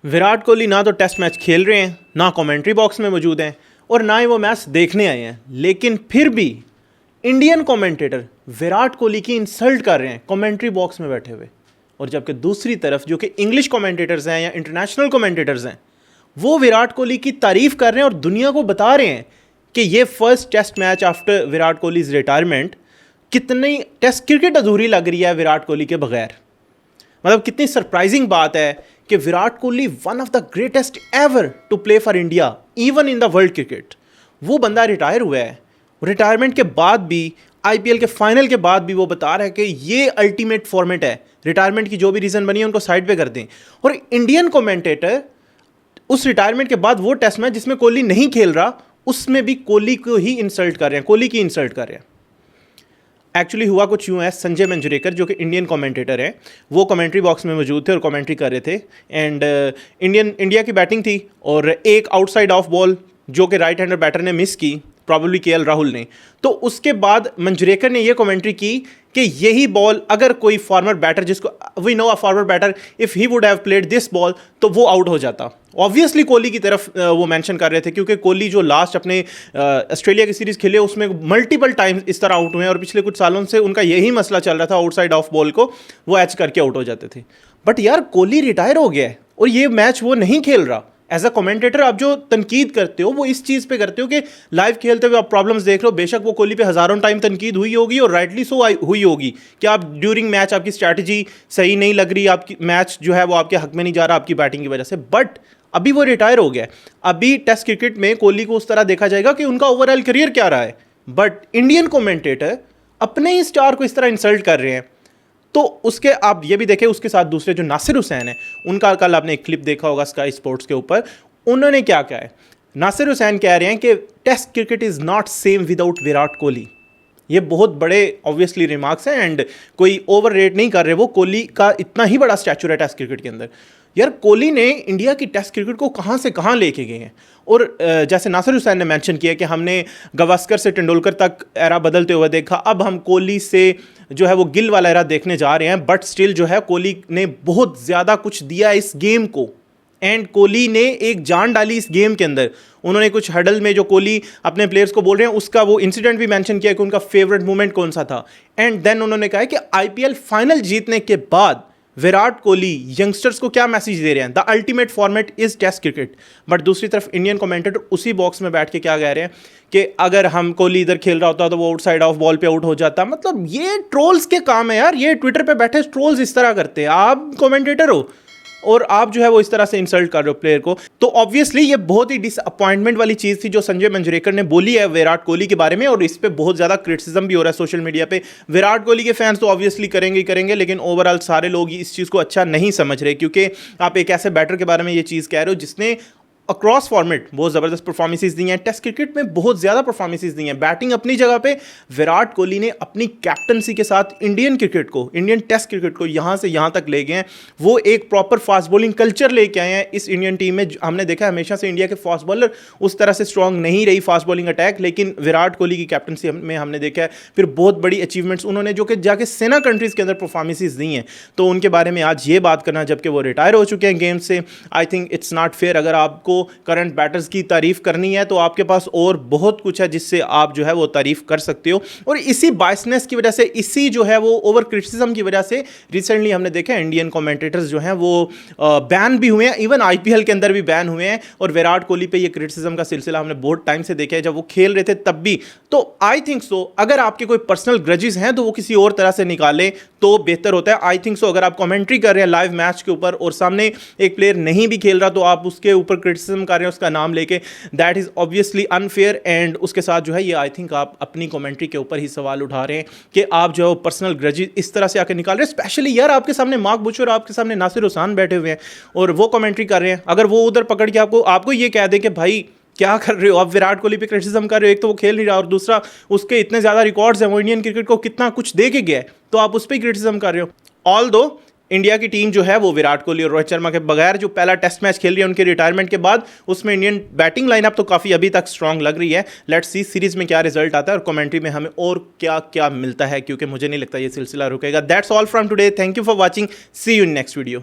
विराट कोहली ना तो test match खेल रहे हैं, ना कमेंट्री बॉक्स में मौजूद हैं और ना ही वो मैच देखने आए हैं, लेकिन फिर भी इंडियन कमेंटेटर विराट कोहली की इंसल्ट कर रहे हैं कमेंट्री बॉक्स में बैठे हुए। और जबकि दूसरी तरफ जो कि इंग्लिश कमेंटेटर्स हैं या इंटरनेशनल कमेंटेटर्स हैं, वो विराट कोहली की तारीफ कर रहे हैं और दुनिया को बता रहे हैं कि ये first test match after Virat Kohli's retirement, कितनी टेस्ट क्रिकेट अधूरी लग रही है विराट कोहली के बगैर। मतलब कितनी सरप्राइजिंग बात है कि Virat Kohli one of the greatest ever to play for India even in the world cricket, वो बंदा रिटायर हुआ है। रिटायरमेंट के बाद भी, आईपीएल के फाइनल के बाद भी वो बता रहा है कि ये अल्टीमेट फॉर्मेट है। रिटायरमेंट की जो भी रीज़न बनी है उनको साइड पे कर दें। और इंडियन कमेंटेटर उस रिटायरमेंट के बाद वो टेस्ट मैच जिसमें कोहली नहीं खेल रहा, उसमें भी कोहली को ही इंसल्ट कर रहे हैं, कोहली की इंसल्ट कर रहे हैं। एक्चुअली हुआ कुछ यूँ है, संजय मंजरेकर जो कि इंडियन कमेंटेटर हैं, वो कमेंट्री बॉक्स में मौजूद थे और कमेंट्री कर रहे थे। एंड इंडिया की बैटिंग थी और एक आउटसाइड ऑफ बॉल जो कि राइट हैंडर बैटर ने मिस की, प्रॉब्ली केएल राहुल ने। तो उसके बाद मंजरेकर ने ये कमेंट्री की कि यही बॉल अगर कोई फॉर्मर बैटर, जिसको we know a former batter, if he would have played this ball, तो वो आउट हो जाता। ऑब्वियसली कोहली की तरफ वो मेंशन कर रहे थे, क्योंकि कोहली जो लास्ट अपने ऑस्ट्रेलिया की सीरीज़ खेले उसमें मल्टीपल टाइम्स इस तरह आउट हुए हैं और पिछले कुछ सालों से उनका यही मसला चल रहा था, आउटसाइड ऑफ बॉल को वो एच करके आउट हो जाते थे। बट यार, कोहली रिटायर हो गया है और ये मैच वो नहीं खेल रहा। एज अ कमेंटेटर आप जो तनकीद करते हो वो इस चीज़ पे करते हो कि लाइव खेलते हुए आप प्रॉब्लम्स देख रहे हो। बेशक वो कोहली पे हज़ारों टाइम तनकीद हुई होगी और राइटली सो हुई होगी कि आप ड्यूरिंग मैच आपकी स्ट्रैटेजी सही नहीं लग रही, आपकी मैच जो है वो आपके हक में नहीं जा रहा आपकी बैटिंग की वजह से। बट अभी वो रिटायर हो गया। अभी टेस्ट क्रिकेट में कोहली को उस तरह देखा जाएगा कि उनका ओवरऑल करियर क्या रहा है। बट इंडियन कमेंटेटर अपने ही स्टार को इस तरह इंसल्ट कर रहे हैं। तो उसके आप ये भी देखें, उसके साथ दूसरे जो नासिर हुसैन है, उनका कल आपने एक क्लिप देखा होगा स्काई स्पोर्ट्स के ऊपर, उन्होंने क्या कहा है। नासिर हुसैन कह रहे हैं कि test cricket is not same without Virat Kohli. ये बहुत बड़े ऑब्वियसली रिमार्क्स हैं एंड कोई ओवर रेट नहीं कर रहे वो। कोहली का इतना ही बड़ा स्टैचर है टेस्ट क्रिकेट के अंदर। यार, कोहली ने इंडिया की टेस्ट क्रिकेट को कहाँ से कहाँ लेके गए हैं। और जैसे नासिर हुसैन ने मेंशन किया कि हमने गावस्कर से तेंदुलकर तक एरा बदलते हुए देखा, अब हम कोहली से जो है वो गिल वाला एरा देखने जा रहे हैं। बट स्टिल जो है कोहली ने बहुत ज़्यादा कुछ दिया इस गेम को एंड कोहली ने एक जान डाली इस गेम के अंदर। उन्होंने कुछ हडल में जो कोहली अपने प्लेयर्स को बोल रहे हैं उसका वो इंसिडेंट भी मेंशन किया कि उनका फेवरेट मोमेंट कौन सा था। एंड देन उन्होंने कहा कि आईपीएल फाइनल जीतने के बाद विराट कोहली यंगस्टर्स को क्या मैसेज दे रहे हैं, the ultimate format is test cricket. But दूसरी तरफ इंडियन कमेंटेटर उसी बॉक्स में बैठ के क्या कह रहे हैं कि अगर हम कोहली इधर खेल रहा होता तो वो आउटसाइड ऑफ बॉल पे आउट हो जाता। मतलब ये ट्रोल्स के काम है यार, ये ट्विटर पे बैठे ट्रोल्स इस तरह करते हैं। आप कमेंटेटर हो और आप जो है वो इस तरह से इंसल्ट कर रहे हो प्लेयर को। तो ऑब्वियसली ये बहुत ही डिसअपॉइंटमेंट वाली चीज़ थी जो संजय मंजरेकर ने बोली है विराट कोहली के बारे में, और इस पे बहुत ज़्यादा क्रिटिसिज्म भी हो रहा है सोशल मीडिया पे। विराट कोहली के फैंस तो ऑब्वियसली करेंगे ही करेंगे, लेकिन ओवरऑल सारे लोग इस चीज़ को अच्छा नहीं समझ रहे, क्योंकि आप एक ऐसे बैटर के बारे में ये चीज़ कह रहे हो जिसने अक्रॉस फॉर्मेट बहुत ज़बरदस्त परफॉर्मेंसेस दी हैं, टेस्ट क्रिकेट में बहुत ज़्यादा परफॉर्मेंसेस दी हैं। बैटिंग अपनी जगह पे, विराट कोहली ने अपनी कैप्टनसी के साथ इंडियन क्रिकेट को, इंडियन टेस्ट क्रिकेट को यहाँ से यहाँ तक ले गए हैं। वो एक प्रॉपर फास्ट बॉलिंग कल्चर लेके आए हैं इस इंडियन टीम में। हमने देखा हमेशा से इंडिया के फास्ट बॉलर उस तरह से स्ट्रॉन्ग नहीं रही फास्ट बॉलिंग अटैक, लेकिन विराट कोहली की कैप्टनसी में हमने देखा है फिर बहुत बड़ी अचीवमेंट्स उन्होंने जो कि जाके सेना कंट्रीज़ के अंदर परफॉर्मेंसेस दी हैं। तो उनके बारे में आज ये बात करना, जबकि वो रिटायर हो चुके हैं गेम से, I think it's not fair. अगर आपको करंट बैटर्स की तारीफ करनी है तो आपके पास और बहुत कुछ है जिससे आप जो है वो तारीफ कर सकते हो। और इसी बायसनेस की वजह से, इसी जो है वो ओवर क्रिटिसिज्म की वजह से रिसेंटली हमने देखा इंडियन कमेंटेटर्स जो हैं वो बैन भी हुए हैं, इवन आईपीएल के अंदर भी बैन हुए हैं। और विराट कोहली पे ये क्रिटिसिज्म का सिलसिला हमने बहुत टाइम से देखा है, जब वो खेल रहे थे तब भी। तो आई थिंक सो अगर आपके कोई पर्सनल ग्रजेस हैं तो वो किसी और तरह से निकालें तो बेहतर होता है। आई थिंक सो अगर आप कमेंट्री कर रहे हैं लाइव मैच के ऊपर और सामने एक प्लेयर नहीं भी खेल रहा तो आप उसके ऊपर क्रिटिसिज्म कर रहे हैं उसका नाम लेके, that is obviously unfair. And उसके साथ जो है ये आई थिंक आप अपनी कमेंट्री के ऊपर ही सवाल उठा रहे हैं कि आप जो है पर्सनल ग्रजेस इस तरह से आकर निकाल रहे हैं। स्पेशली यार, आपके सामने मार्क बुचर, आपके सामने नासिर हुसैन बैठे हुए हैं और वो कमेंट्री कर रहे हैं। अगर वो उधर पकड़ के आपको ये कह दे कि भाई क्या कर रहे हो आप, विराट कोहली पे क्रिटिसिज्म कर रहे हो, एक तो वो खेल नहीं रहा और दूसरा उसके इतने ज़्यादा रिकॉर्ड्स हैं, वो इंडियन क्रिकेट को कितना कुछ दे के गया है, तो आप उस पर क्रिटिसिज्म कर रहे हो। ऑल दो इंडिया की टीम जो है वो विराट कोहली और रोहित शर्मा के बगैर जो पहला टेस्ट मैच खेल रही है उनके रिटायरमेंट के बाद, उसमें इंडियन बैटिंग लाइनअप तो काफ़ी अभी तक स्ट्रांग लग रही है। लेट्स सी सीरीज में क्या रिजल्ट आता है और कमेंट्री में हमें और क्या क्या मिलता है, क्योंकि मुझे नहीं लगता ये सिलसिला रुकेगा। That's all from today, thank you for watching, see you in next video.